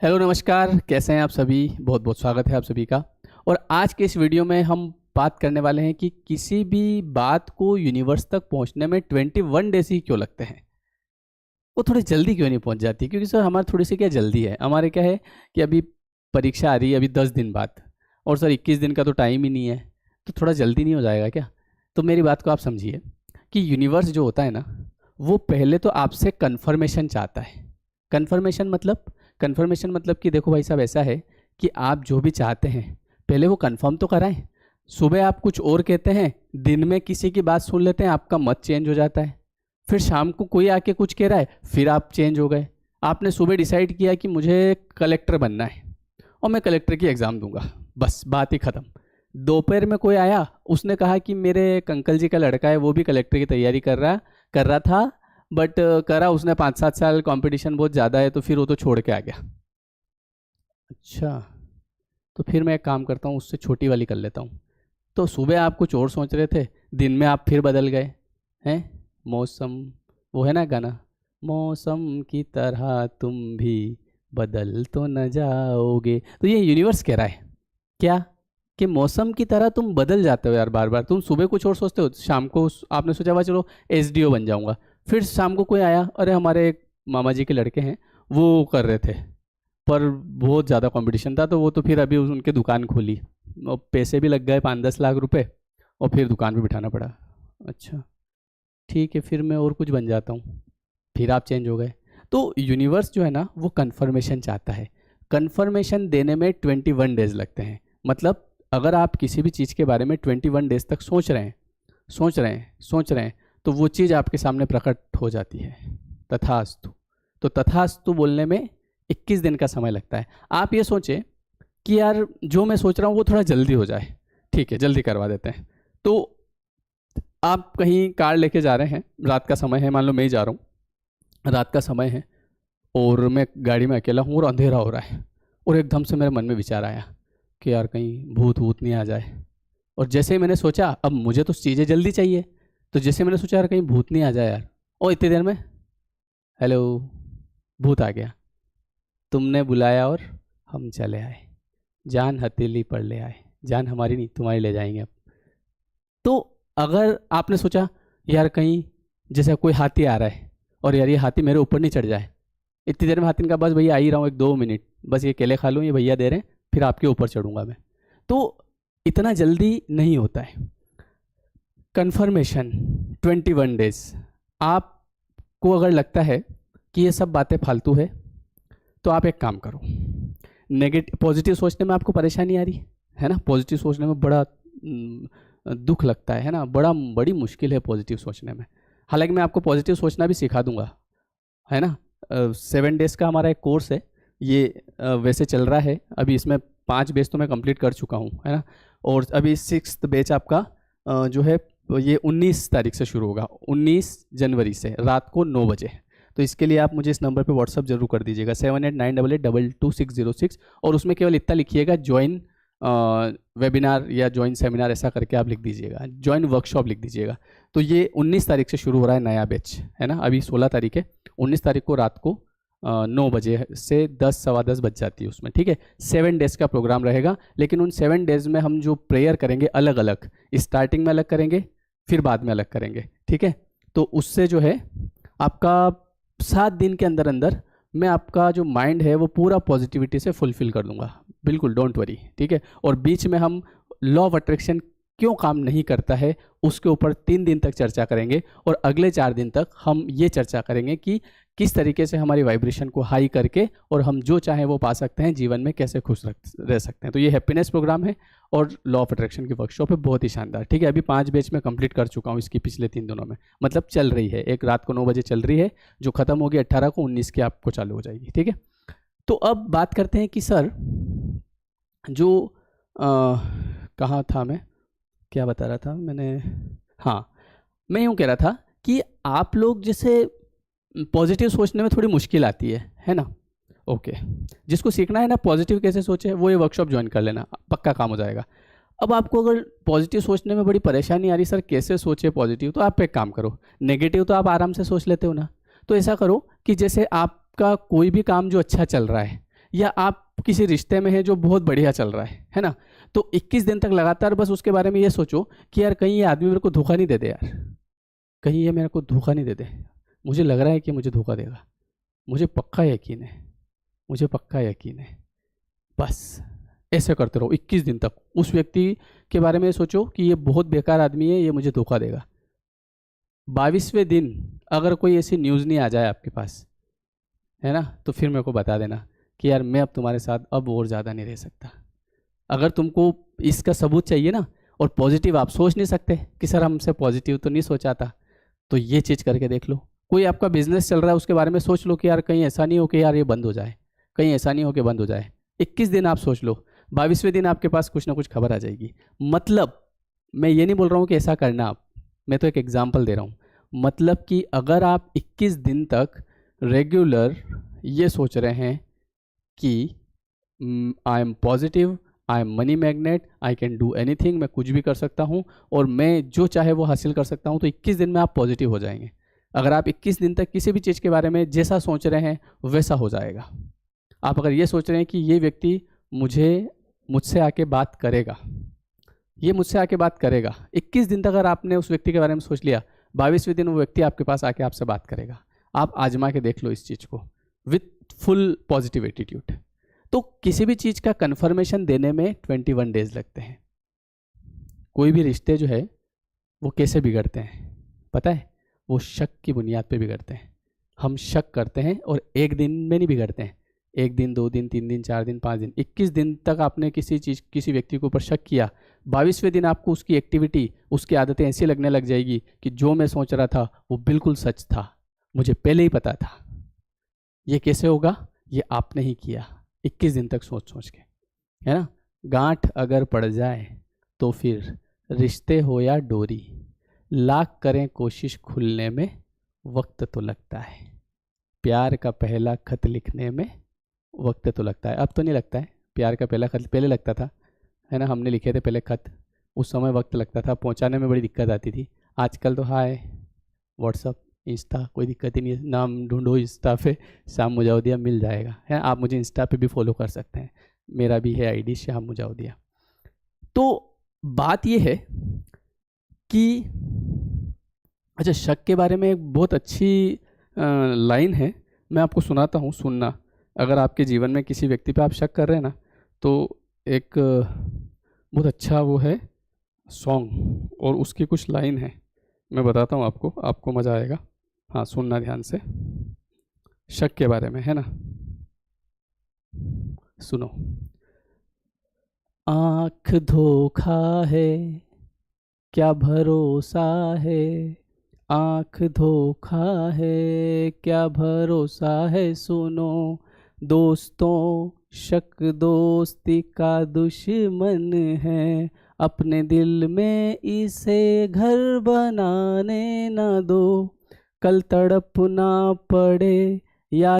Hello नमस्कार, कैसे हैं आप सभी। बहुत बहुत स्वागत है आप सभी का। और आज के इस वीडियो में हम बात करने वाले हैं कि किसी भी बात को यूनिवर्स तक पहुंचने में 21 डेज ही क्यों लगते हैं। वो थोड़ी जल्दी क्यों नहीं पहुंच जाती। क्योंकि सर हमारी थोड़ी सी क्या जल्दी है, हमारे क्या है कि अभी परीक्षा आ रही है अभी 10 दिन बाद, और सर 21 दिन का तो टाइम ही नहीं है। तो थोड़ा जल्दी नहीं हो जाएगा क्या। तो मेरी बात को आप समझिए कि यूनिवर्स जो होता है ना, वो पहले तो आपसे कन्फर्मेशन चाहता है। कन्फर्मेशन मतलब कि देखो भाई साहब, ऐसा है कि आप जो भी चाहते हैं पहले वो कंफर्म तो कराएं। सुबह आप कुछ और कहते हैं, दिन में किसी की बात सुन लेते हैं, आपका मत चेंज हो जाता है। फिर शाम को कोई आके कुछ कह रहा है, फिर आप चेंज हो गए। आपने सुबह डिसाइड किया कि मुझे कलेक्टर बनना है और मैं कलेक्टर की एग्ज़ाम दूंगा, बस बात ही ख़त्म। दोपहर में कोई आया, उसने कहा कि मेरे एक अंकल जी का लड़का है, वो भी कलेक्टर की तैयारी कर रहा था, बट करा उसने 5-7 साल, कंपटीशन बहुत ज़्यादा है, तो फिर वो तो छोड़ के आ गया। अच्छा, तो फिर मैं एक काम करता हूँ, उससे छोटी वाली कर लेता हूँ। तो सुबह आप कुछ और सोच रहे थे, दिन में आप फिर बदल गए हैं। मौसम, वो है ना गाना, मौसम की तरह तुम भी बदल तो न जाओगे। तो ये यूनिवर्स कह रहा है क्या, कि मौसम की तरह तुम बदल जाते हो यार बार बार। तुम सुबह कुछ और सोचते हो, शाम को आपने सोचा हुआ चलो एसडीओ बन जाऊंगा, फिर शाम को कोई आया, अरे हमारे एक मामा जी के लड़के हैं, वो कर रहे थे, पर बहुत ज़्यादा कंपटीशन था, तो वो तो फिर अभी उनकी दुकान खोली और पैसे भी लग गए 5-10 लाख रुपए, और फिर दुकान पे बिठाना पड़ा। अच्छा, ठीक है, फिर मैं और कुछ बन जाता हूँ, फिर आप चेंज हो गए। तो यूनिवर्स जो है ना, वो कन्फर्मेशन चाहता है। कन्फर्मेशन देने में 21 डेज लगते हैं। मतलब अगर आप किसी भी चीज़ के बारे में 21 डेज तक सोच रहे हैं, तो वो चीज़ आपके सामने प्रकट हो जाती है। तथास्तु। तो तथास्तु बोलने में 21 दिन का समय लगता है। आप ये सोचें कि यार जो मैं सोच रहा हूँ वो थोड़ा जल्दी हो जाए, ठीक है जल्दी करवा देते हैं। तो आप कहीं कार लेके जा रहे हैं, रात का समय है, मान लो मैं ही जा रहा हूँ, रात का समय है, और मैं गाड़ी में अकेला हूँ और अंधेरा हो रहा है, और एकदम से मेरे मन में विचार आया कि यार कहीं भूत वूत नहीं आ जाए। और जैसे ही मैंने सोचा, अब मुझे तो चीज़ें जल्दी चाहिए, तो जैसे मैंने सोचा यार कहीं भूत नहीं आ जाए यार, और इतनी देर में हेलो, भूत आ गया। तुमने बुलाया और हम चले आए, जान हथेली पर ले आए, जान हमारी नहीं तुम्हारी ले जाएंगे अब। तो अगर आपने सोचा यार कहीं जैसे कोई हाथी आ रहा है, और यार ये हाथी मेरे ऊपर नहीं चढ़ जाए, इतनी देर में हाथी का बस भैया आ ही रहा हूँ, 1-2 मिनट बस ये केले खा लूँ, ये भैया दे रहे हैं, फिर आपके ऊपर चढ़ूंगा मैं। तो इतना जल्दी नहीं होता है। Confirmation 21 days. आपको अगर लगता है कि ये सब बातें फालतू है, तो आप एक काम करो, नेगेटिव पॉजिटिव सोचने में आपको परेशानी आ रही है ना, पॉजिटिव सोचने में बड़ा दुख लगता है ना, बड़ी मुश्किल है पॉजिटिव सोचने में। हालांकि मैं आपको पॉजिटिव सोचना भी सिखा दूंगा, है ना। 7 डेज का हमारा एक कोर्स है, ये वैसे चल रहा है अभी, इसमें 5 बैच तो मैं कंप्लीट कर चुका हूँ, है ना। और अभी 6th बैच आपका जो है ये 19 तारीख से शुरू होगा, 19 जनवरी से रात को 9 बजे। तो इसके लिए आप मुझे इस नंबर पे व्हाट्सअप जरूर कर दीजिएगा, 789888222606, और उसमें केवल इतना लिखिएगा ज्वाइन वेबिनार या ज्वाइन सेमिनार, ऐसा करके आप लिख दीजिएगा, ज्वाइन वर्कशॉप लिख दीजिएगा। तो ये 19 तारीख से शुरू हो रहा है नया बैच, है ना। अभी 16 तारीख है, 19 तारीख को रात को 9 बजे से 10 सवा 10 बज जाती है उसमें, ठीक है। 7 डेज का प्रोग्राम रहेगा, लेकिन उन 7 डेज में हम जो प्रेयर करेंगे अलग अलग, स्टार्टिंग में अलग करेंगे, फिर बाद में अलग करेंगे, ठीक है। तो उससे जो है आपका 7 दिन के अंदर अंदर मैं आपका जो माइंड है वो पूरा पॉजिटिविटी से फुलफिल कर दूंगा, बिल्कुल डोंट वरी, ठीक है। और बीच में हम लॉ ऑफ अट्रैक्शन क्यों काम नहीं करता है उसके ऊपर 3 दिन तक चर्चा करेंगे, और अगले 4 दिन तक हम ये चर्चा करेंगे कि किस तरीके से हमारी वाइब्रेशन को हाई करके और हम जो चाहें वो पा सकते हैं, जीवन में कैसे खुश रह सकते हैं। तो ये हैप्पीनेस प्रोग्राम है और लॉ ऑफ अट्रैक्शन की वर्कशॉप है, बहुत ही शानदार, ठीक है। अभी 5 बैच में कंप्लीट कर चुका हूँ इसकी पिछले 3 दिनों में, मतलब चल रही है, एक रात को 9 बजे चल रही है, जो खत्म होगी 18 को, 19 की आपको चालू हो जाएगी, ठीक है। तो अब बात करते हैं कि सर जो कहाँ था मैं, क्या बता रहा था मैंने, हाँ, मैं यूँ कह रहा था कि आप लोग जैसे पॉजिटिव सोचने में थोड़ी मुश्किल आती है ना। ओके, जिसको सीखना है ना पॉजिटिव कैसे सोचे, वो ये वर्कशॉप ज्वाइन कर लेना, पक्का काम हो जाएगा। अब आपको अगर पॉजिटिव सोचने में बड़ी परेशानी आ रही, सर कैसे सोचे पॉजिटिव, तो आप एक काम करो, नेगेटिव तो आप आराम से सोच लेते हो ना, तो ऐसा करो कि जैसे आपका कोई भी काम जो अच्छा चल रहा है, या आप किसी रिश्ते में हैं जो बहुत बढ़िया चल रहा है ना, तो 21 दिन तक लगातार बस उसके बारे में ये सोचो कि यार कहीं ये आदमी मेरे को धोखा नहीं दे दे, यार कहीं ये मेरे को धोखा नहीं दे दे, मुझे लग रहा है कि मुझे धोखा देगा, मुझे पक्का यकीन है, मुझे पक्का यकीन है। बस ऐसे करते रहो 21 दिन तक। उस व्यक्ति के बारे में सोचो कि ये बहुत बेकार आदमी है, ये मुझे धोखा देगा। 22वें दिन अगर कोई ऐसी न्यूज़ नहीं आ जाए आपके पास, है ना, तो फिर मेरे को बता देना कि यार मैं अब तुम्हारे साथ अब और ज़्यादा नहीं रह सकता। अगर तुमको इसका सबूत चाहिए ना, और पॉजिटिव आप सोच नहीं सकते कि सर हमसे पॉजिटिव तो नहीं सोचा था, तो ये चीज़ करके देख लो। कोई आपका बिजनेस चल रहा है, उसके बारे में सोच लो कि यार कहीं ऐसा नहीं हो कि यार ये बंद हो जाए, कहीं ऐसा नहीं हो कि बंद हो जाए। 21 दिन आप सोच लो, 22वें दिन आपके पास कुछ ना कुछ खबर आ जाएगी। मतलब मैं ये नहीं बोल रहा हूँ कि ऐसा करना आप, मैं तो एक एग्जाम्पल दे रहा हूँ। मतलब कि अगर आप 21 दिन तक रेगुलर ये सोच रहे हैं कि I am positive, I am money magnet, I can do anything, मैं कुछ भी कर सकता हूँ और मैं जो चाहे वो हासिल कर सकता हूँ, तो 21 दिन में आप पॉजिटिव हो जाएंगे। अगर आप 21 दिन तक किसी भी चीज़ के बारे में जैसा सोच रहे हैं वैसा हो जाएगा। आप अगर ये सोच रहे हैं कि ये व्यक्ति मुझसे आके बात करेगा, ये मुझसे आके बात करेगा, 21 दिन तक अगर आपने उस व्यक्ति के बारे में सोच लिया, 22वें दिन वो व्यक्ति आपके पास आके आपसे बात करेगा। आप आजमा के देख लो इस चीज़ को विथ फुल पॉजिटिव एटीट्यूड। तो किसी भी चीज़ का कन्फर्मेशन देने में 21 डेज लगते हैं। कोई भी रिश्ते जो है वो कैसे बिगड़ते हैं पता है? वो शक की बुनियाद पे बिगड़ते हैं। हम शक करते हैं और एक दिन में नहीं बिगड़ते हैं, 1 दिन 2 दिन 3 दिन 4 दिन 5 दिन 21 दिन तक आपने किसी व्यक्ति के ऊपर शक किया, 22वें दिन आपको उसकी एक्टिविटी, उसकी आदतें ऐसी लगने लग जाएगी कि जो मैं सोच रहा था वो बिल्कुल सच था, मुझे पहले ही पता था। ये कैसे होगा? ये आपने ही किया 21 दिन तक सोच सोच के, है ना। गांठ अगर पड़ जाए तो फिर रिश्ते हो या डोरी, लाख करें कोशिश खुलने में वक्त तो लगता है। प्यार का पहला खत लिखने में वक्त तो लगता है। अब तो नहीं लगता है, प्यार का पहला खत पहले लगता था, है ना। हमने लिखे थे पहले खत, उस समय वक्त लगता था, पहुंचाने में बड़ी दिक्कत आती थी। आजकल तो हाय व्हाट्सअप इंस्टा, कोई दिक्कत ही नहीं है, नाम ढूंढो इंस्टा पे श्याम मुजावदिया मिल जाएगा, है। आप मुझे इंस्टा पे भी फॉलो कर सकते हैं, मेरा भी है आईडी श्याम मुजावदिया। तो बात ये है कि अच्छा, शक के बारे में एक बहुत अच्छी लाइन है, मैं आपको सुनाता हूँ, सुनना। अगर आपके जीवन में किसी व्यक्ति पे आप शक कर रहे हैं ना, तो एक बहुत अच्छा वो है सॉन्ग, और उसकी कुछ लाइन है, मैं बताता हूँ आपको मज़ा आएगा। हाँ, सुनना ध्यान से, शक के बारे में, है ना। सुनो। आँख धोखा है क्या भरोसा है, आँख धोखा है क्या भरोसा है, सुनो दोस्तों शक दोस्ती का दुश्मन है, अपने दिल में इसे घर बनाने ना दो, कल तड़पना पड़े या